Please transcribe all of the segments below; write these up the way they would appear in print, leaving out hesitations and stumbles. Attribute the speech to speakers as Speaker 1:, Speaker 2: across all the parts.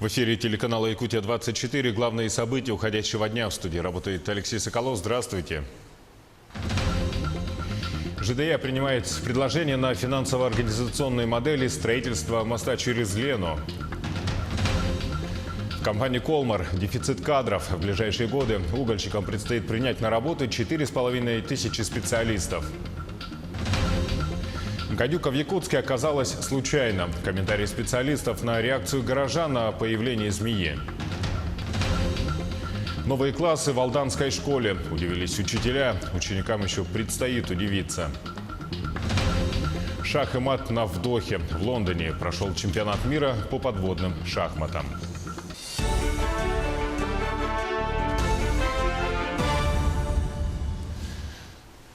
Speaker 1: В эфире телеканала «Якутия-24». Главные события уходящего дня. В студии работает Алексей Соколов. Здравствуйте. ЖДЯ принимает предложение на финансово-организационные модели строительства моста через Лену. В компании «Колмар» дефицит кадров. В ближайшие годы угольщикам предстоит принять на работу 4500 специалистов. Гадюка в Якутске оказалась случайно. Комментарии специалистов на реакцию горожан на появление змеи. Новые классы в Алданской школе. Удивились учителя. Ученикам еще предстоит удивиться. Шах и мат на вдохе. В Лондоне прошел чемпионат мира по подводным шахматам.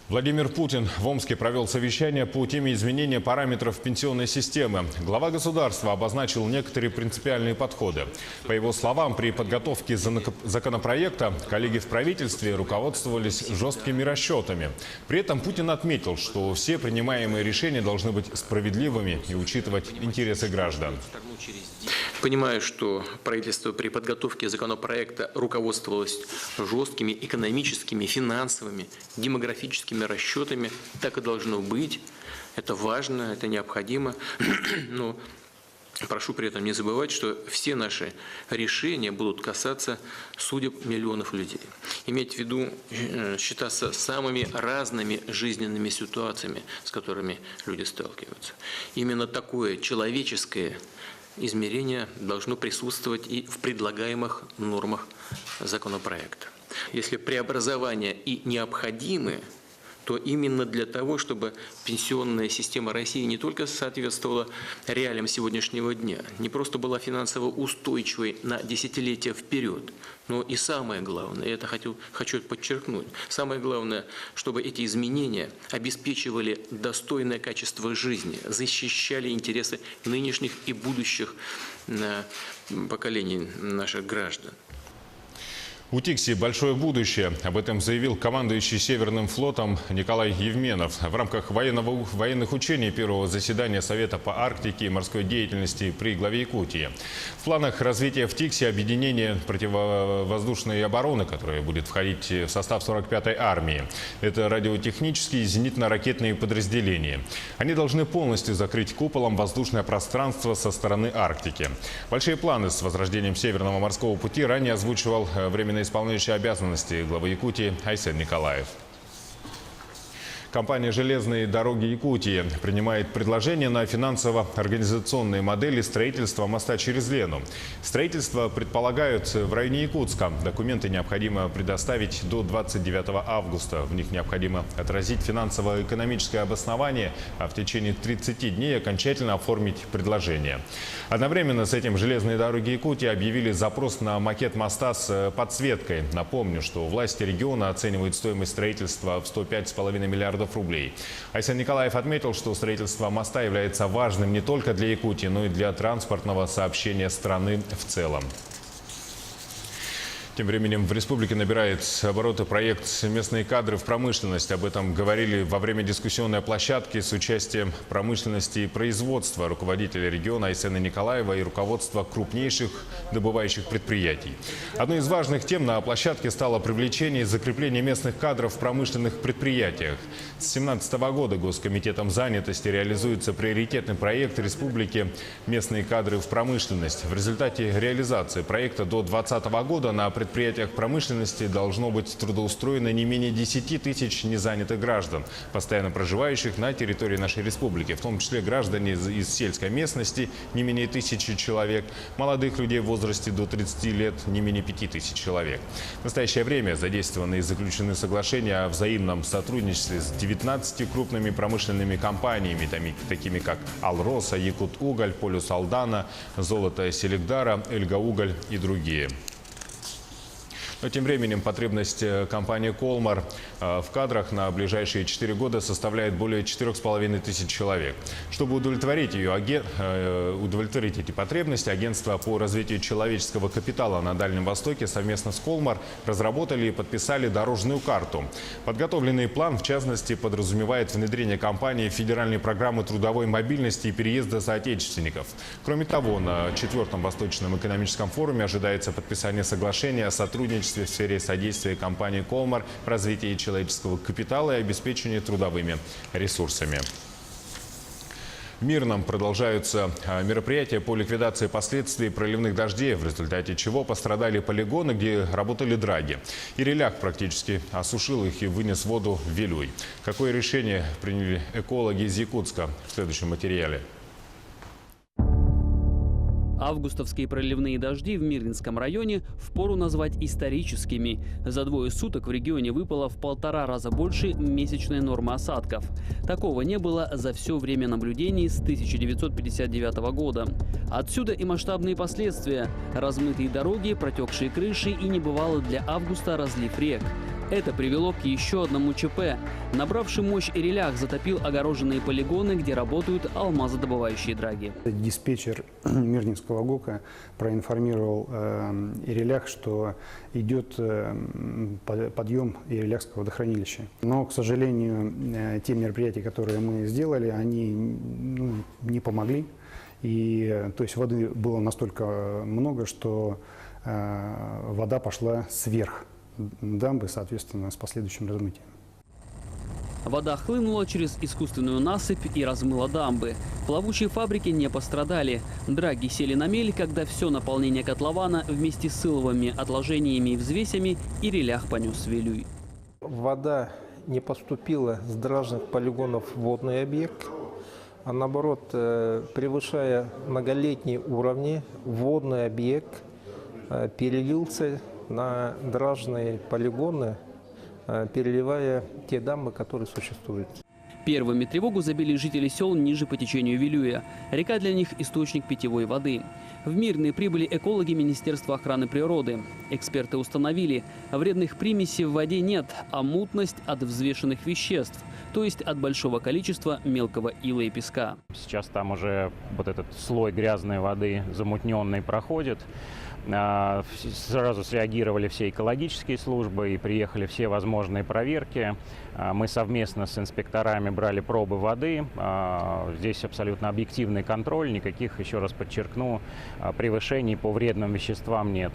Speaker 1: Владимир Путин в Омске провел совещание по теме изменения параметров пенсионной системы. Глава государства обозначил некоторые принципиальные подходы. По его словам, при подготовке законопроекта коллеги в правительстве руководствовались жесткими расчетами. При этом Путин отметил, что все принимаемые решения должны быть справедливыми и учитывать интересы граждан.
Speaker 2: Понимаю, что правительство при подготовке законопроекта руководствовалось жесткими экономическими, финансовыми, демографическими расчетами. Так и должно быть. Это важно, это необходимо. Но прошу при этом не забывать, что все наши решения будут касаться судеб миллионов людей. Иметь в виду, считаться самыми разными жизненными ситуациями, с которыми люди сталкиваются. Именно такое человеческое измерение должно присутствовать и в предлагаемых нормах законопроекта. Если преобразования и необходимы, то именно для того, чтобы пенсионная система России не только соответствовала реалиям сегодняшнего дня, не просто была финансово устойчивой на десятилетия вперед, но и самое главное, это хочу подчеркнуть, самое главное, чтобы эти изменения обеспечивали достойное качество жизни, защищали интересы нынешних и будущих поколений наших граждан.
Speaker 1: У Тикси большое будущее. Об этом заявил командующий Северным флотом Николай Евменов в рамках военных учений первого заседания Совета по Арктике и морской деятельности при главе Якутии. В планах развития в Тикси объединение противовоздушной обороны, которое будет входить в состав 45-й армии. Это радиотехнические и зенитно-ракетные подразделения. Они должны полностью закрыть куполом воздушное пространство со стороны Арктики. Большие планы с возрождением Северного морского пути ранее озвучивал временный исполняющий обязанности главы Якутии Айсен Николаев. Компания «Железные дороги Якутии» принимает предложение на финансово-организационные модели строительства моста через Лену. Строительство предполагают в районе Якутска. Документы необходимо предоставить до 29 августа. В них необходимо отразить финансово-экономическое обоснование, а в течение 30 дней окончательно оформить предложение. Одновременно с этим «Железные дороги Якутии» объявили запрос на макет моста с подсветкой. Напомню, что власти региона оценивают стоимость строительства в 105,5 миллиардов рублей. Айсен Николаев отметил, что строительство моста является важным не только для Якутии, но и для транспортного сообщения страны в целом. Тем временем в республике набирает обороты проект «Местные кадры в промышленность». Об этом говорили во время дискуссионной площадки с участием промышленности и производства руководителя региона Айсена Николаева и руководства крупнейших добывающих предприятий. Одной из важных тем на площадке стало привлечение и закрепление местных кадров в промышленных предприятиях. С 2017 года Госкомитетом занятости реализуется приоритетный проект республики «Местные кадры в промышленность». В результате реализации проекта до 2020 года на предприятиях промышленности должно быть трудоустроено не менее 10 тысяч незанятых граждан, постоянно проживающих на территории нашей республики, в том числе граждане из сельской местности не менее 1000 человек, молодых людей в возрасте до 30 лет не менее 5000 человек. В настоящее время задействованы и заключены соглашения о взаимном сотрудничестве с 19 крупными промышленными компаниями, такими как Алроса, Якутуголь, Полюс Алдана, Золото Селегдара, Эльгауголь и другие. Но тем временем потребность компании «Колмар» в кадрах на ближайшие 4 года составляет более 4500 человек. Чтобы удовлетворить эти потребности, агентство по развитию человеческого капитала на Дальнем Востоке совместно с «Колмар» разработали и подписали дорожную карту. Подготовленный план, в частности, подразумевает внедрение компании в федеральные программы трудовой мобильности и переезда соотечественников. Кроме того, на 4-м Восточном экономическом форуме ожидается подписание соглашения о сотрудничестве в сфере содействия компании «Колмар» в развитии человеческого капитала и обеспечении трудовыми ресурсами. В Мирном продолжаются мероприятия по ликвидации последствий проливных дождей, в результате чего пострадали полигоны, где работали драги. Иреляк практически осушил их и вынес воду в Вилюй. Какое решение приняли экологи из Якутска в следующем материале?
Speaker 3: Августовские проливные дожди в Мирнинском районе впору назвать историческими. За 2 суток в регионе выпало в 1,5 раза больше месячной нормы осадков. Такого не было за все время наблюдений с 1959 года. Отсюда и масштабные последствия – размытые дороги, протекшие крыши и небывалый для августа разлив рек. Это привело к еще одному ЧП. Набравший мощь Ирелях затопил огороженные полигоны, где работают алмазодобывающие драги.
Speaker 4: Диспетчер Мирнинского ГОКа проинформировал Ирелях, что идет подъем Иреляхского водохранилища. Но, к сожалению, те мероприятия, которые мы сделали, они не помогли. И, то есть воды было настолько много, что вода пошла сверх дамбы, соответственно, с последующим размытием.
Speaker 3: Вода хлынула через искусственную насыпь и размыла дамбы. Плавучие фабрики не пострадали. Драги сели на мель, когда все наполнение котлована вместе с сыловыми отложениями и взвесями Ирелях понес в Вилюй.
Speaker 5: Вода не поступила с дражных полигонов в водный объект, а наоборот, превышая многолетние уровни, водный объект перелился на дражные полигоны, переливая те дамбы, которые существуют.
Speaker 3: Первыми тревогу забили жители сел ниже по течению Вилюя. Река для них – источник питьевой воды. В Мирные прибыли экологи Министерства охраны природы. Эксперты установили, вредных примесей в воде нет, а мутность от взвешенных веществ, то есть от большого количества мелкого ила и песка.
Speaker 6: Сейчас там уже вот этот слой грязной воды замутненный проходит. Сразу среагировали все экологические службы и приехали все возможные проверки. Мы совместно с инспекторами брали пробы воды. Здесь абсолютно объективный контроль, никаких, еще раз подчеркну, превышений по вредным веществам нет.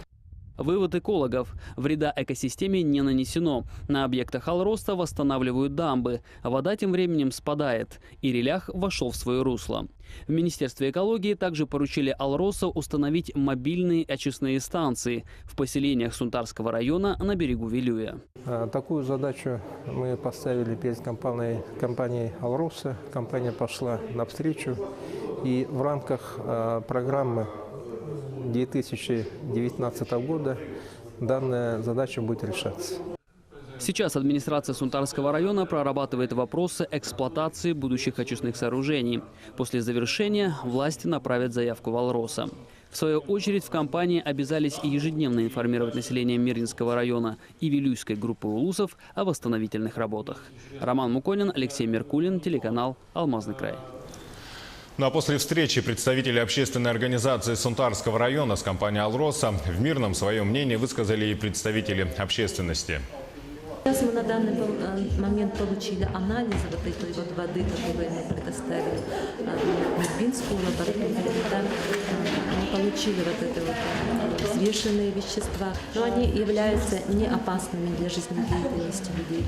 Speaker 3: Вывод экологов. Вреда экосистеме не нанесено. На объектах Алроса восстанавливают дамбы. Вода тем временем спадает. Ирелях вошел в свое русло. В Министерстве экологии также поручили Алроса установить мобильные очистные станции в поселениях Сунтарского района на берегу Вилюя.
Speaker 5: Такую задачу мы поставили перед компанией Алроса. Компания пошла навстречу. И в рамках программы 2019 года данная задача будет решаться.
Speaker 3: Сейчас администрация Сунтарского района прорабатывает вопросы эксплуатации будущих очистных сооружений. После завершения власти направят заявку в Алроса. В свою очередь в компании обязались ежедневно информировать население Мирнинского района и Вилюйской группы улусов о восстановительных работах. Роман Муконин, Алексей Меркулин, телеканал «Алмазный край».
Speaker 1: Ну а после встречи представители общественной организации Сунтарского района с компанией «Алроса» в Мирном свое мнение высказали и представители общественности.
Speaker 7: Сейчас мы на данный момент получили анализы вот этой вот воды, которую мы предоставили в Мирбинскую лабораторию. Да, мы получили вот это вот взвешенные вещества, но они являются не опасными для жизнедеятельности людей.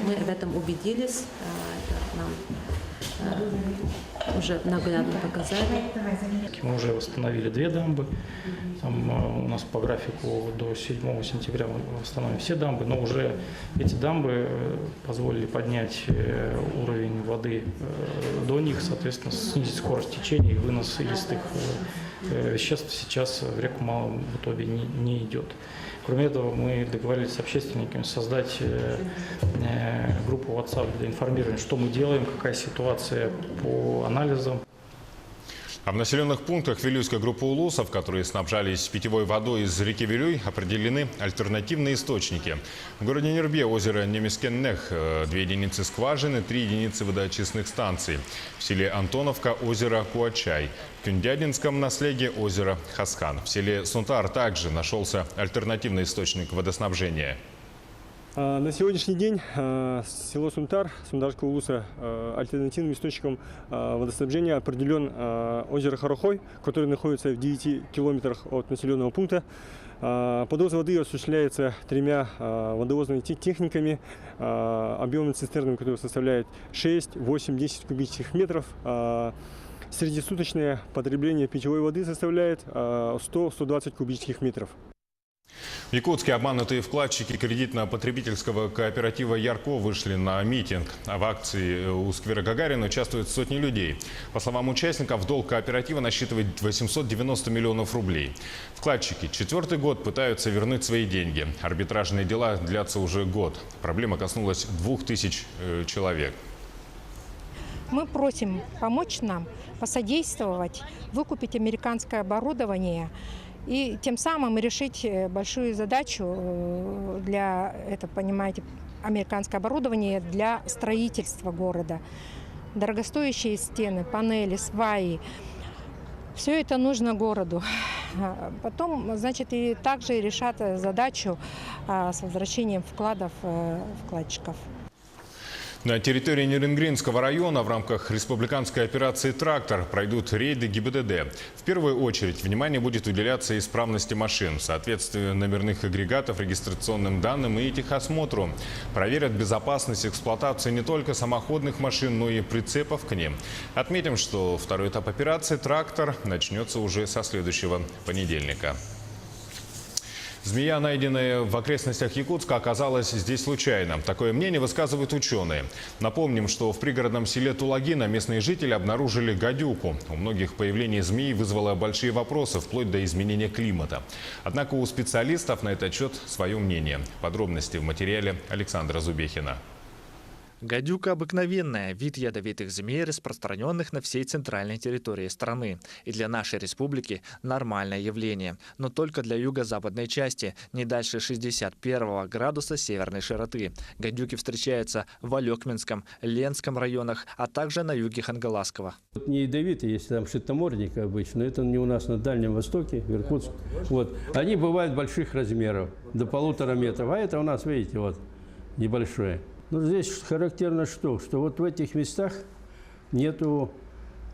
Speaker 7: Мы в этом убедились, это нам уже наглядно показали.
Speaker 8: Мы уже восстановили 2 дамбы. Там, у нас по графику до 7 сентября мы восстановим все дамбы, но уже эти дамбы позволили поднять уровень воды до них, соответственно, снизить скорость течения и вынос илистых веществ сейчас в реку Малом Бутове не идет. Кроме этого, мы договорились с общественниками создать группу WhatsApp для информирования, что мы делаем, какая ситуация по анализам.
Speaker 1: А в населенных пунктах Вилюйской группы улусов, которые снабжались питьевой водой из реки Вилюй, определены альтернативные источники. В городе Нербе озеро Немескеннех, 2 единицы скважины, 3 единицы водоочистных станций. В селе Антоновка озеро Куачай. В Кюндядинском наследии озеро Хаскан. В селе Сунтар также нашелся альтернативный источник водоснабжения.
Speaker 9: На сегодняшний день село Сунтар, Сундарского улуса, альтернативным источником водоснабжения определен озеро Хорохой, которое находится в 9 километрах от населенного пункта. Подвоз воды осуществляется 3 водовозными техниками, объемными цистернами, которые составляют 6, 8, 10 кубических метров. Среднесуточное потребление питьевой воды составляет 100-120 кубических метров.
Speaker 1: В Якутске обманутые вкладчики кредитно-потребительского кооператива «Ярко» вышли на митинг. В акции у сквера Гагарина участвуют сотни людей. По словам участников, долг кооператива насчитывает 890 миллионов рублей. Вкладчики 4-й год пытаются вернуть свои деньги. Арбитражные дела длятся уже год. Проблема коснулась 2000 человек.
Speaker 10: Мы просим помочь нам, посодействовать, выкупить американское оборудование и тем самым решить большую задачу для, это, понимаете, американское оборудование для строительства города. Дорогостоящие стены, панели, сваи. Все это нужно городу. Потом, значит, и также решат задачу с возвращением вкладов вкладчиков.
Speaker 1: На территории Нерюнгринского района в рамках республиканской операции «Трактор» пройдут рейды ГИБДД. В первую очередь внимание будет уделяться исправности машин, соответствию номерных агрегатов регистрационным данным и техосмотру. Проверят безопасность эксплуатации не только самоходных машин, но и прицепов к ним. Отметим, что второй этап операции «Трактор» начнется уже со следующего понедельника. Змея, найденная в окрестностях Якутска, оказалась здесь случайно. Такое мнение высказывают ученые. Напомним, что в пригородном селе Тулагина местные жители обнаружили гадюку. У многих появление змеи вызвало большие вопросы, вплоть до изменения климата. Однако у специалистов на этот счет свое мнение. Подробности в материале Александра Зубехина.
Speaker 11: Гадюка обыкновенная, вид ядовитых змей, распространенных на всей центральной территории страны. И для нашей республики нормальное явление. Но только для юго-западной части, не дальше 61 градуса северной широты. Гадюки встречаются в Алекминском, Ленском районах, а также на юге Хангаласского.
Speaker 12: Не ядовитые, если там шитомордник обычно, это не у нас на Дальнем Востоке, в Иркутске. Вот. Они бывают больших размеров, до 1,5 метра, а это у нас, видите, вот, небольшое. Но здесь характерно что вот в этих местах нету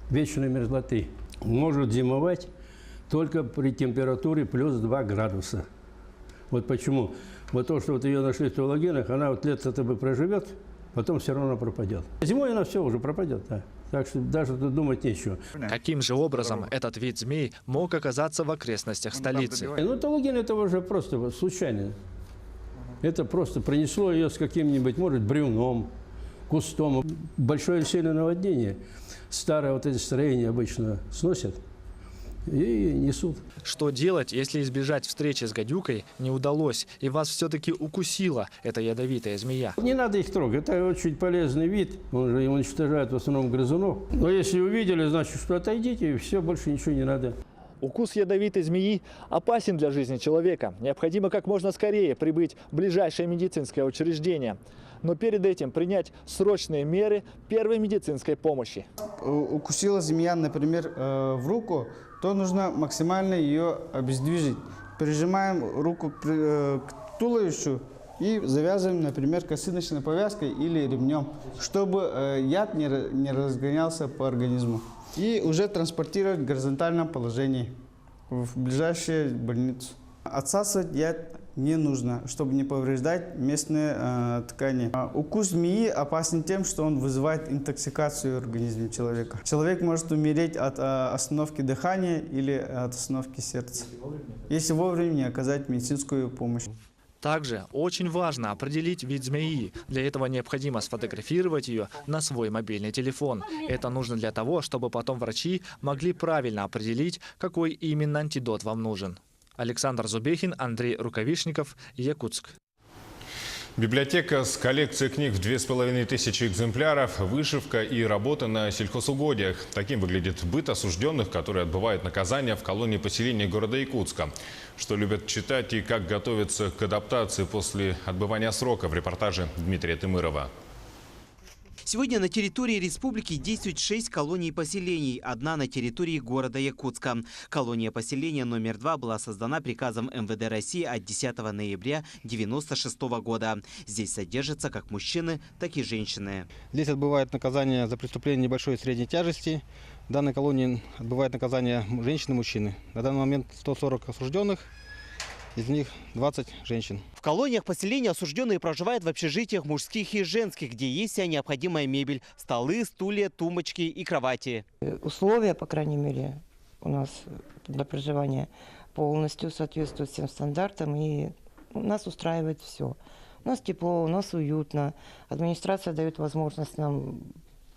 Speaker 12: вечной мерзлоты. Может зимовать только при температуре плюс 2 градуса. Вот почему. Вот то, что вот ее нашли в Тулагинах, она вот лето-то бы проживет, потом все равно пропадет. Зимой она все уже пропадет, да. Так что даже тут думать нечего.
Speaker 11: Каким же образом этот вид змей мог оказаться в окрестностях столицы?
Speaker 12: Ну, Тулагин это уже просто вот случайно. Это просто принесло ее с каким-нибудь, может, бревном, кустом. Большое сильное наводнение. Старое вот эти строения обычно сносят и несут.
Speaker 11: Что делать, если избежать встречи с гадюкой не удалось, и вас все-таки укусила эта ядовитая змея?
Speaker 12: Не надо их трогать. Это очень полезный вид. Он же уничтожает в основном грызунов. Но если увидели, значит, что отойдите, и все, больше ничего не надо.
Speaker 13: Укус ядовитой змеи опасен для жизни человека. Необходимо как можно скорее прибыть в ближайшее медицинское учреждение. Но перед этим принять срочные меры первой медицинской помощи.
Speaker 14: Укусила змея, например, в руку, то нужно максимально ее обездвижить. Прижимаем руку к туловищу и завязываем, например, косыночной повязкой или ремнем, чтобы яд не разгонялся по организму. И уже транспортировать в горизонтальном положении в ближайшую больницу. Отсасывать яд не нужно, чтобы не повреждать местные ткани. Укус змеи опасен тем, что он вызывает интоксикацию в организме человека. Человек может умереть от остановки дыхания или от остановки сердца, если вовремя не оказать медицинскую помощь.
Speaker 11: Также очень важно определить вид змеи. Для этого необходимо сфотографировать ее на свой мобильный телефон. Это нужно для того, чтобы потом врачи могли правильно определить, какой именно антидот вам нужен. Александр Зубехин, Андрей Рукавишников, Якутск.
Speaker 1: Библиотека с коллекцией книг в 2500 экземпляров, вышивка и работа на сельхозугодиях. Таким выглядит быт осужденных, которые отбывают наказание в колонии поселения города Якутска. Что любят читать и как готовятся к адаптации после отбывания срока, в репортаже Дмитрия Тымырова.
Speaker 15: Сегодня на территории республики действует 6 колоний поселений, одна на территории города Якутска. Колония поселения номер 2 была создана приказом МВД России от 10 ноября 1996 года. Здесь содержатся как мужчины, так и женщины.
Speaker 16: Здесь отбывают наказание за преступление небольшой и средней тяжести. В данной колонии отбывают наказание женщины и мужчины. На данный момент 140 осужденных. Из них 20 женщин.
Speaker 15: В колониях поселения осужденные проживают в общежитиях мужских и женских, где есть вся необходимая мебель – столы, стулья, тумбочки и кровати.
Speaker 17: Условия, по крайней мере, у нас для проживания полностью соответствуют всем стандартам, и нас устраивает все. У нас тепло, у нас уютно. Администрация дает возможность нам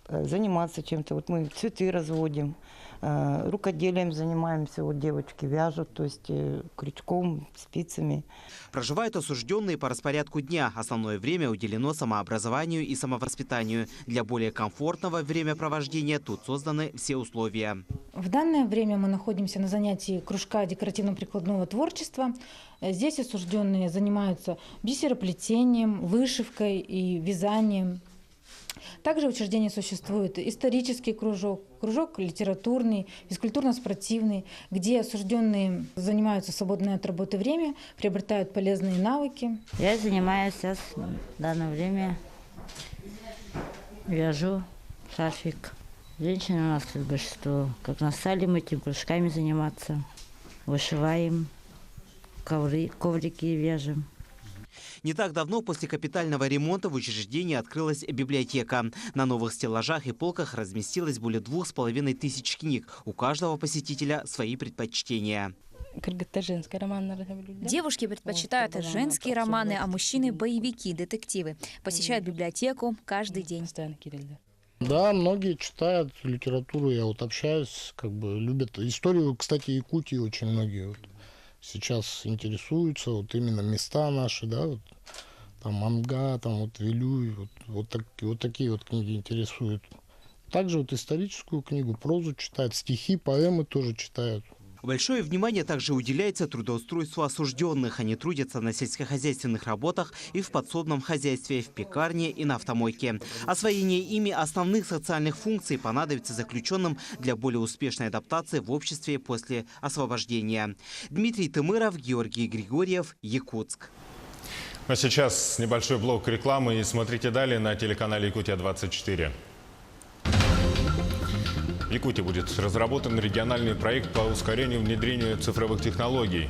Speaker 17: заниматься чем-то. Вот мы цветы разводим, рукоделием занимаемся. Вот девочки вяжут, то есть крючком, спицами.
Speaker 15: Проживают осужденные по распорядку дня. Основное время уделено самообразованию и самовоспитанию. Для более комфортного времяпровождения тут созданы все условия.
Speaker 18: В данное время мы находимся на занятии кружка декоративно-прикладного творчества. Здесь осужденные занимаются бисероплетением, вышивкой и вязанием. Также в учреждении существует исторический кружок, кружок литературный, физкультурно-спортивный, где осужденные занимаются в свободное от работы время, приобретают полезные навыки.
Speaker 19: Я занимаюсь сейчас в данное время, вяжу шарфик. Женщины у нас большинство, как нас стали мы этим кружками заниматься, вышиваем, коврики вяжем.
Speaker 15: Не так давно после капитального ремонта в учреждении открылась библиотека. На новых стеллажах и полках разместилось более 2500 книг. У каждого посетителя свои предпочтения.
Speaker 20: Девушки предпочитают женские романы, а мужчины – боевики, детективы. Посещают библиотеку каждый день.
Speaker 21: Да, многие читают литературу, я вот общаюсь, любят. Историю, кстати, Якутии очень многие сейчас интересуются, вот именно места наши, да, вот, там Амга, там вот Вилюй, вот такие вот книги интересуют. Также вот историческую книгу, прозу читают, стихи, поэмы тоже читают.
Speaker 15: Большое внимание также уделяется трудоустройству осужденных. Они трудятся на сельскохозяйственных работах и в подсобном хозяйстве, в пекарне и на автомойке. Освоение ими основных социальных функций понадобится заключенным для более успешной адаптации в обществе после освобождения. Дмитрий Тымыров, Георгий Григорьев, Якутск.
Speaker 1: А сейчас небольшой блок рекламы и смотрите далее на телеканале «Якутия-24». В Якутии будет разработан региональный проект по ускорению внедрения цифровых технологий.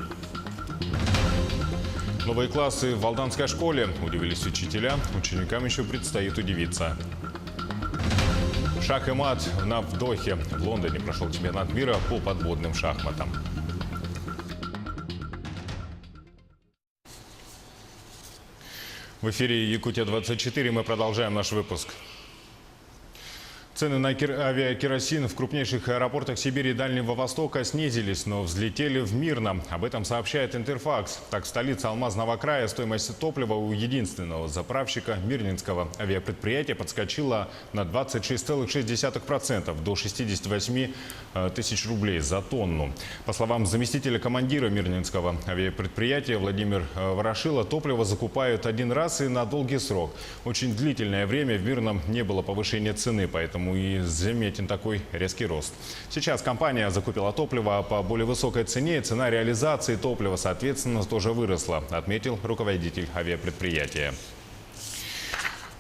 Speaker 1: Новые классы в Алданской школе. Удивились учителя. Ученикам еще предстоит удивиться. Шах и мат на вдохе. В Лондоне прошел чемпионат мира по подводным шахматам. В эфире «Якутия-24» мы продолжаем наш выпуск. Цены на авиакеросин в крупнейших аэропортах Сибири и Дальнего Востока снизились, но взлетели в Мирном. Об этом сообщает Интерфакс. Так, в столице Алмазного края стоимость топлива у единственного заправщика Мирнинского авиапредприятия подскочила на 26,6% до 68 тысяч рублей за тонну. По словам заместителя командира Мирнинского авиапредприятия Владимира Ворошила, топливо закупают один раз и на долгий срок. Очень длительное время в Мирном не было повышения цены, поэтому и заметен такой резкий рост. Сейчас компания закупила топливо по более высокой цене, и цена реализации топлива, соответственно, тоже выросла, отметил руководитель авиапредприятия.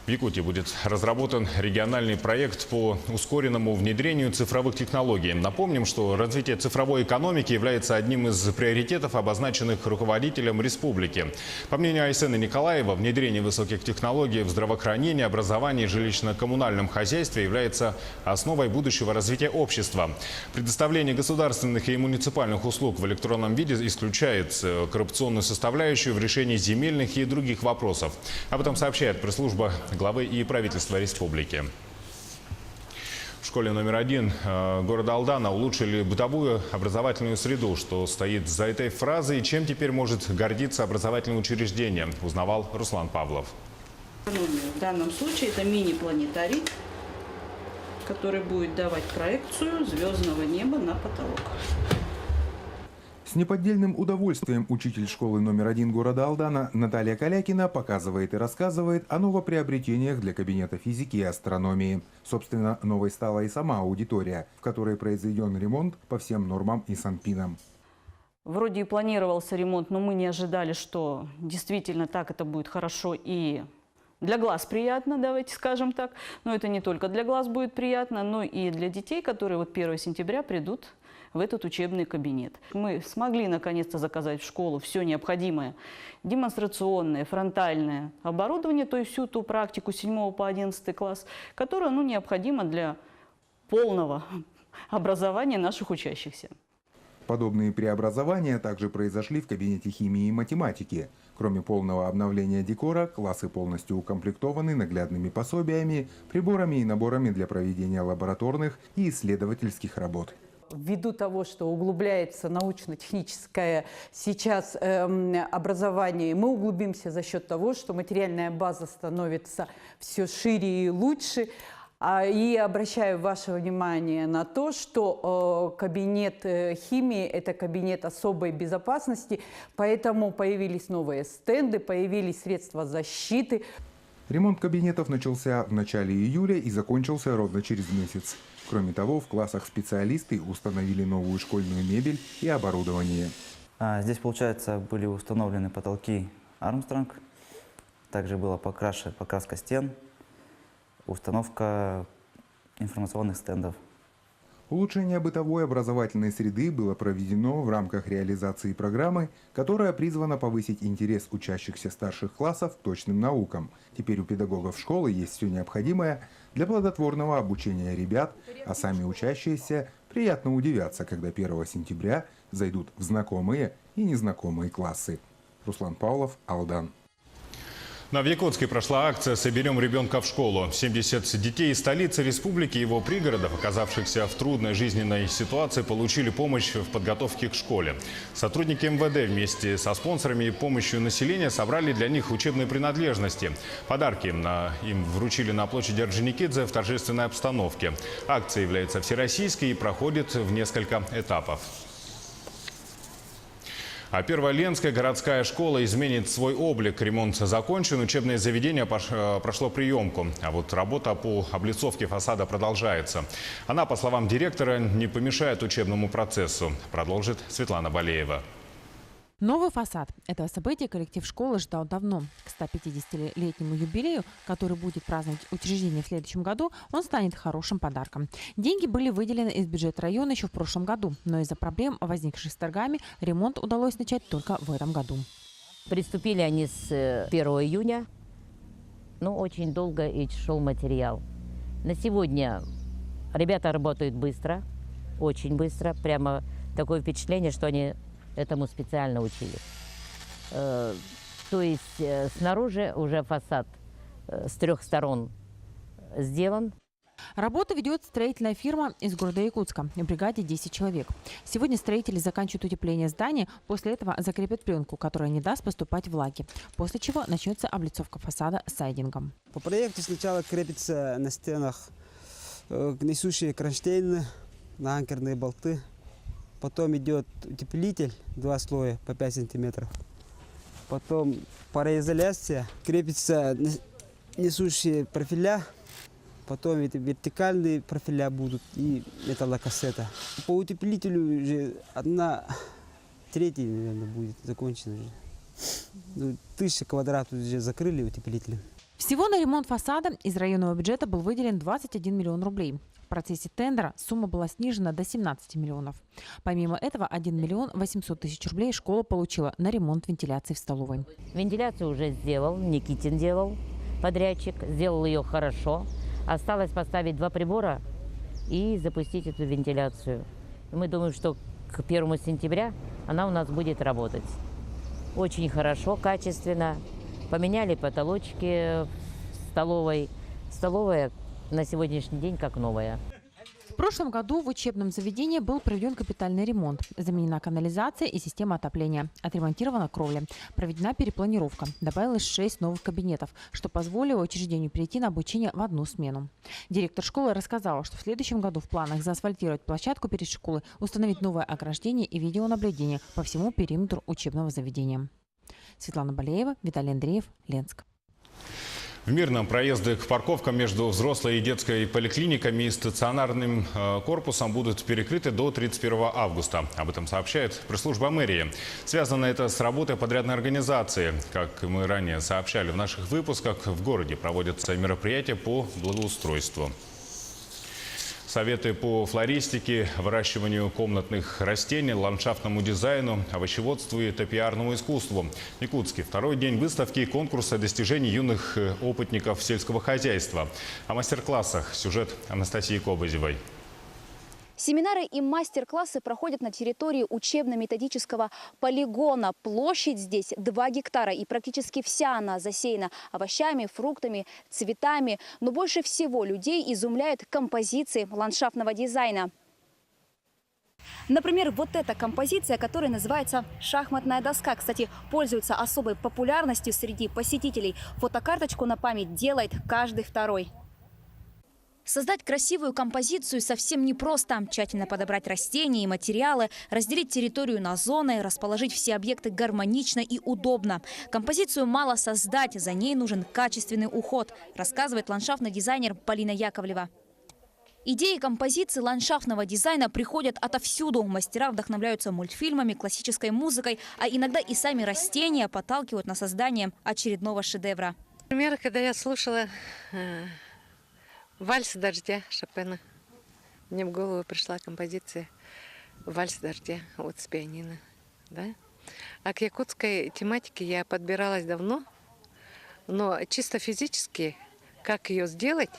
Speaker 1: В Якутии будет разработан региональный проект по ускоренному внедрению цифровых технологий. Напомним, что развитие цифровой экономики является одним из приоритетов, обозначенных руководителем республики. По мнению Айсены Николаева, внедрение высоких технологий в здравоохранении, образовании и жилищно-коммунальном хозяйстве является основой будущего развития общества. Предоставление государственных и муниципальных услуг в электронном виде исключает коррупционную составляющую в решении земельных и других вопросов. Об этом сообщает пресс-служба главы и правительства республики. В школе номер 1 города Алдана улучшили бытовую образовательную среду. Что стоит за этой фразой и чем теперь может гордиться образовательное учреждение, узнавал Руслан Павлов.
Speaker 2: В данном случае это мини-планетарий, который будет давать проекцию звездного неба на потолок.
Speaker 22: С неподдельным удовольствием учитель школы номер 1 города Алдана Наталья Калякина показывает и рассказывает о новоприобретениях для кабинета физики и астрономии. Собственно, новой стала и сама аудитория, в которой произведен ремонт по всем нормам и санпинам.
Speaker 2: Вроде и планировался ремонт, но мы не ожидали, что действительно так это будет хорошо и для глаз приятно, давайте скажем так. Но это не только для глаз будет приятно, но и для детей, которые 1 сентября придут в этот учебный кабинет. Мы смогли наконец-то заказать в школу все необходимое демонстрационное, фронтальное оборудование, то есть всю ту практику с 7 по 11 класс, которая необходима для полного образования наших учащихся.
Speaker 22: Подобные преобразования также произошли в кабинете химии и математики. Кроме полного обновления декора, классы полностью укомплектованы наглядными пособиями, приборами и наборами для проведения лабораторных и исследовательских работ.
Speaker 23: Ввиду того, что углубляется научно-техническое сейчас образование, мы углубимся за счет того, что материальная база становится все шире и лучше. И обращаю ваше внимание на то, что кабинет химии – это кабинет особой безопасности, поэтому появились новые стенды, появились средства защиты.
Speaker 22: Ремонт кабинетов начался в начале июля и закончился ровно через месяц. Кроме того, в классах специалисты установили новую школьную мебель и оборудование.
Speaker 24: Здесь, получается, были установлены потолки Армстронг, также была покраска стен, установка информационных стендов.
Speaker 22: Улучшение бытовой образовательной среды было проведено в рамках реализации программы, которая призвана повысить интерес учащихся старших классов к точным наукам. Теперь у педагогов школы есть все необходимое для плодотворного обучения ребят, а сами учащиеся приятно удивятся, когда 1 сентября зайдут в знакомые и незнакомые классы. Руслан Павлов, Алдан.
Speaker 1: В Якутске прошла акция «Соберем ребенка в школу». 70 детей из столицы республики и его пригородов, оказавшихся в трудной жизненной ситуации, получили помощь в подготовке к школе. Сотрудники МВД вместе со спонсорами и помощью населения собрали для них учебные принадлежности. Подарки им вручили на площади Орджоникидзе в торжественной обстановке. Акция является всероссийской и проходит в несколько этапов. А Первая Ленская городская школа изменит свой облик. Ремонт закончен, учебное заведение прошло приемку. А вот работа по облицовке фасада продолжается. Она, по словам директора, не помешает учебному процессу. Продолжит Светлана Балеева.
Speaker 25: Новый фасад. Этого события коллектив школы ждал давно. К 150-летнему юбилею, который будет праздновать учреждение в следующем году, он станет хорошим подарком. Деньги были выделены из бюджета района еще в прошлом году, но из-за проблем, возникших с торгами, ремонт удалось начать только в этом году.
Speaker 26: Приступили они с 1 июня, но очень долго и шел материал. На сегодня ребята работают быстро, очень быстро, прямо такое впечатление, что они этому специально учили. То есть снаружи уже фасад с 3 сторон сделан.
Speaker 25: Работу ведет строительная фирма из города Якутска. В бригаде 10 человек. Сегодня строители заканчивают утепление здания, после этого закрепят пленку, которая не даст поступать влаги. После чего начнется облицовка фасада сайдингом.
Speaker 27: По проекту сначала крепится на стенах несущие кронштейны, на анкерные болты. Потом идет утеплитель, 2 слоя по 5 сантиметров. Потом пароизоляция, крепятся несущие профиля. Потом вертикальные профиля будут и металлокассета. По утеплителю уже 1/3, наверное, будет закончена. 1000 квадратов уже закрыли утеплителем.
Speaker 25: Всего на ремонт фасада из районного бюджета был выделен 21 миллион рублей. В процессе тендера сумма была снижена до 17 миллионов. Помимо этого, 1 миллион 800 тысяч рублей школа получила на ремонт вентиляции в столовой.
Speaker 26: Вентиляцию уже сделал, Никитин делал, подрядчик, сделал ее хорошо. Осталось поставить 2 прибора и запустить эту вентиляцию. Мы думаем, что к 1 сентября она у нас будет работать. Очень хорошо, качественно. Поменяли потолочки в столовой. Столовая на сегодняшний день как новая.
Speaker 25: прошлом году в учебном заведении был проведен капитальный ремонт. Заменена канализация и система отопления. Отремонтирована кровля. Проведена перепланировка. Добавилось 6 новых кабинетов, что позволило учреждению перейти на обучение в одну смену. Директор школы рассказала, что в следующем году в планах заасфальтировать площадку перед школой, установить новое ограждение и видеонаблюдение по всему периметру учебного заведения. Светлана Балеева, Виталий Андреев, Ленск.
Speaker 1: В Мирном проезды к парковкам между взрослой и детской поликлиниками и стационарным корпусом будут перекрыты до 31 августа. Об этом сообщает пресс-служба мэрии. Связано это с работой подрядной организации. Как мы ранее сообщали в наших выпусках, в городе проводятся мероприятия по благоустройству. Советы по флористике, выращиванию комнатных растений, ландшафтному дизайну, овощеводству и топиарному искусству. В Якутске второй день выставки и конкурса достижений юных опытников сельского хозяйства. О мастер-классах сюжет Анастасии Кобызевой.
Speaker 3: Семинары и мастер-классы проходят на территории учебно-методического полигона. Площадь здесь 2 гектара, и практически вся она засеяна овощами, фруктами, цветами. Но больше всего людей изумляют композиции ландшафтного дизайна. Например, вот эта композиция, которая называется «Шахматная доска», кстати, пользуется особой популярностью среди посетителей. Фотокарточку на память делает каждый второй. Создать красивую композицию совсем непросто. Тщательно подобрать растения и материалы, разделить территорию на зоны, расположить все объекты гармонично и удобно. Композицию мало создать, за ней нужен качественный уход, рассказывает ландшафтный дизайнер Полина Яковлева. Идеи композиции ландшафтного дизайна приходят отовсюду. Мастера вдохновляются мультфильмами, классической музыкой, а иногда и сами растения подталкивают на создание очередного шедевра.
Speaker 4: Например, когда я слушала «Вальс дождя» Шопена, мне в голову пришла композиция «Вальс дождя» вот с пианино. Да? А к якутской тематике я подбиралась давно, но чисто физически, как ее сделать,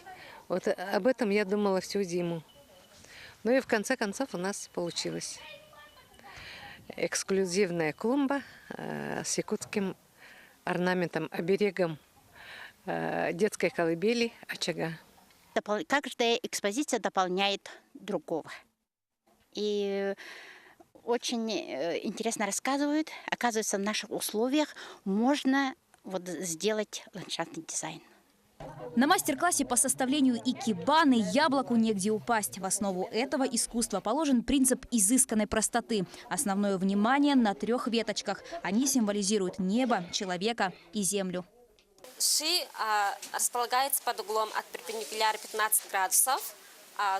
Speaker 4: вот об этом я думала всю зиму. Ну и в конце концов у нас получилось. Эксклюзивная клумба с якутским орнаментом, оберегом детской колыбели, очага.
Speaker 5: Каждая экспозиция дополняет другого. И очень интересно рассказывают. Оказывается, в наших условиях можно сделать ландшафтный дизайн.
Speaker 3: На мастер-классе по составлению икебаны яблоку негде упасть. В основу этого искусства положен принцип изысканной простоты. Основное внимание на 3 веточках. Они символизируют небо, человека и землю.
Speaker 6: Ши располагается под углом от перпендикуляра 15 градусов,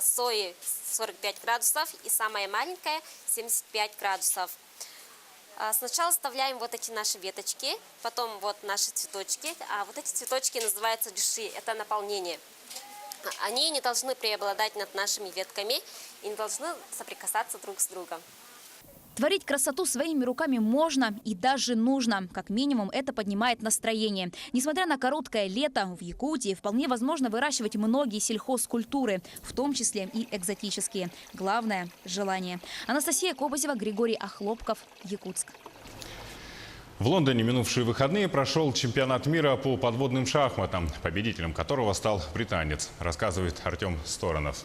Speaker 6: сои 45 градусов и самая маленькая 75 градусов. Сначала вставляем вот эти наши веточки, потом вот наши цветочки. А вот эти цветочки называются дюши, это наполнение. Они не должны преобладать над нашими ветками и не должны соприкасаться друг с другом.
Speaker 3: Творить красоту своими руками можно и даже нужно. Как минимум, это поднимает настроение. Несмотря на короткое лето, в Якутии вполне возможно выращивать многие сельхозкультуры, в том числе и экзотические. Главное – желание. Анастасия Кобызева, Григорий Охлопков, Якутск.
Speaker 1: В Лондоне минувшие выходные прошел чемпионат мира по подводным шахматам, победителем которого стал британец, рассказывает Артем Сторонов.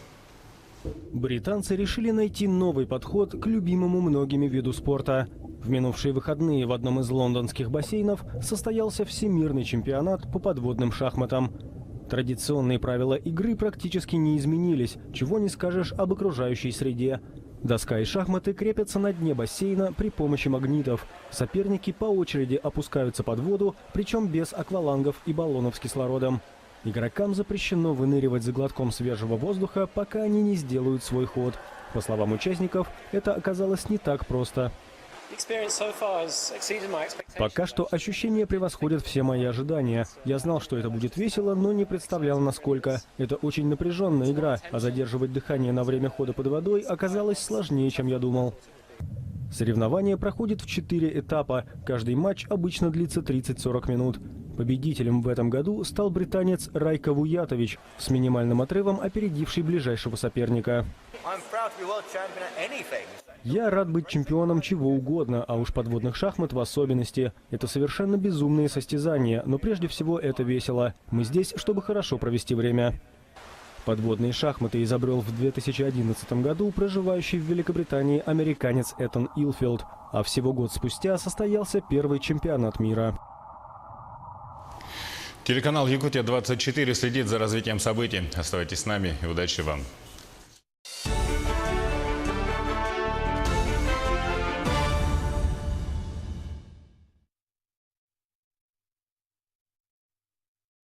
Speaker 7: Британцы решили найти новый подход к любимому многими виду спорта. В минувшие выходные в одном из лондонских бассейнов состоялся всемирный чемпионат по подводным шахматам. Традиционные правила игры практически не изменились, чего не скажешь об окружающей среде. Доска и шахматы крепятся на дне бассейна при помощи магнитов. Соперники по очереди опускаются под воду, причем без аквалангов и баллонов с кислородом. Игрокам запрещено выныривать за глотком свежего воздуха, пока они не сделают свой ход. По словам участников, это оказалось не так просто. Пока что ощущения превосходят все мои ожидания. Я знал, что это будет весело, но не представлял, насколько. Это очень напряженная игра, а задерживать дыхание на время хода под водой оказалось сложнее, чем я думал. Соревнования проходят в 4 этапа. Каждый матч обычно длится 30-40 минут. Победителем в этом году стал британец Райко Вуятович, с минимальным отрывом опередивший ближайшего соперника. Я рад быть чемпионом чего угодно, а уж подводных шахмат в особенности. Это совершенно безумные состязания, но прежде всего это весело. Мы здесь, чтобы хорошо провести время. Подводные шахматы изобрел в 2011 году проживающий в Великобритании американец Этан Илфилд, а всего год спустя состоялся первый чемпионат мира.
Speaker 1: Телеканал «Якутия-24» следит за развитием событий. Оставайтесь с нами и удачи вам.